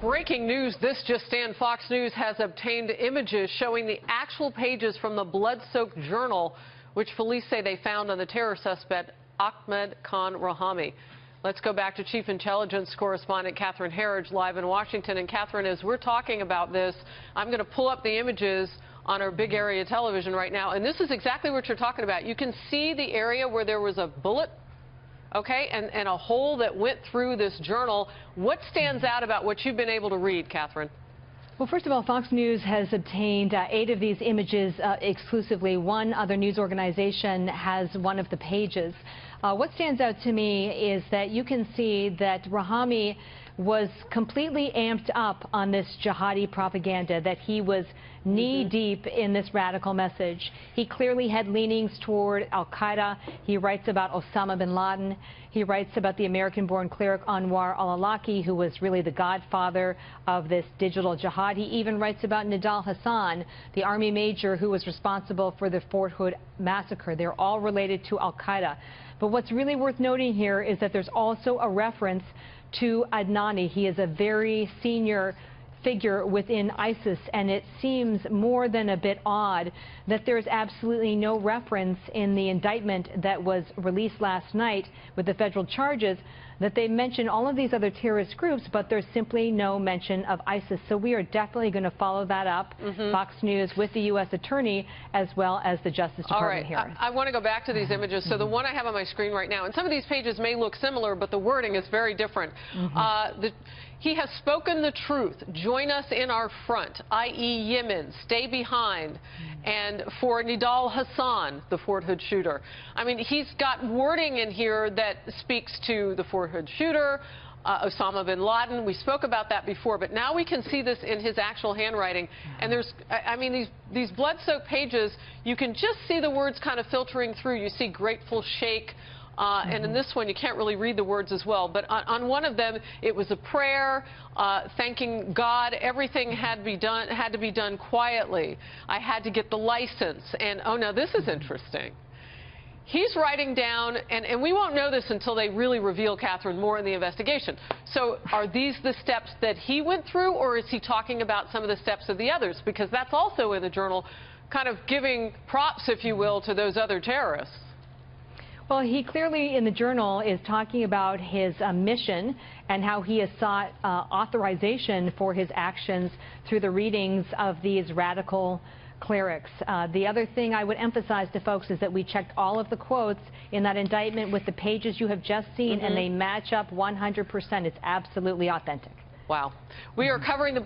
breaking news. This just in. Fox News has obtained images showing the actual pages from the blood-soaked journal, which police say they found on the terror suspect Ahmad Khan Rahami. Let's go back to Chief Intelligence Correspondent Catherine Herridge live in Washington. And Catherine, as we're talking about this, I'm going to pull up the images on our big area television right now. And this is exactly what you're talking about. You can see the area where there was a bullet, okay, and a hole that went through this journal. What stands out about what you've been able to read, Catherine? Well, first of all, Fox News has obtained 8 of these images exclusively. One other news organization has one of the pages. What stands out to me is that you can see that Rahami was completely amped up on this jihadi propaganda, that he was knee-deep in this radical message. He clearly had leanings toward al-Qaeda. He writes about Osama bin Laden. He writes about the American-born cleric Anwar al-Awlaki, who was really the godfather of this digital jihad. He even writes about Nidal Hasan, the army major who was responsible for the Fort Hood massacre. They're all related to al-Qaeda. But what's really worth noting here is that there's also a reference to Adnani. He is a very senior figure within ISIS, and it seems more than a bit odd that there's absolutely no reference in the indictment that was released last night with the federal charges, that they mention all of these other terrorist groups, but there's simply no mention of ISIS. So we are definitely going to follow that up, Fox News, with the U.S. Attorney as well as the Justice Department here. I want to go back to these images. So the one I have on my screen right now, and some of these pages may look similar, but the wording is very different. He has spoken the truth. Join us in our front, i.e. Yemen. Stay behind. And for Nidal Hasan, the Fort Hood shooter. I mean, he's got wording in here that speaks to the Fort Hood shooter, Osama bin Laden. We spoke about that before, but now we can see this in his actual handwriting. And there's, I mean, these blood-soaked pages, you can just see the words kind of filtering through. You see grateful shake. And in this one, you can't really read the words as well. But on one of them, it was a prayer, thanking God. Everything had to be done quietly. I had to get the license. And, oh, now this is interesting. He's writing down, and we won't know this until they really reveal, Catherine, more in the investigation. So are these the steps that he went through, or is he talking about some of the steps of the others? Because that's also in the journal, kind of giving props, if you will, to those other terrorists. Well, he clearly in the journal is talking about his mission and how he has sought authorization for his actions through the readings of these radical clerics. The other thing I would emphasize to folks is that we checked all of the quotes in that indictment with the pages you have just seen, and they match up 100%. It's absolutely authentic. Wow. We are covering the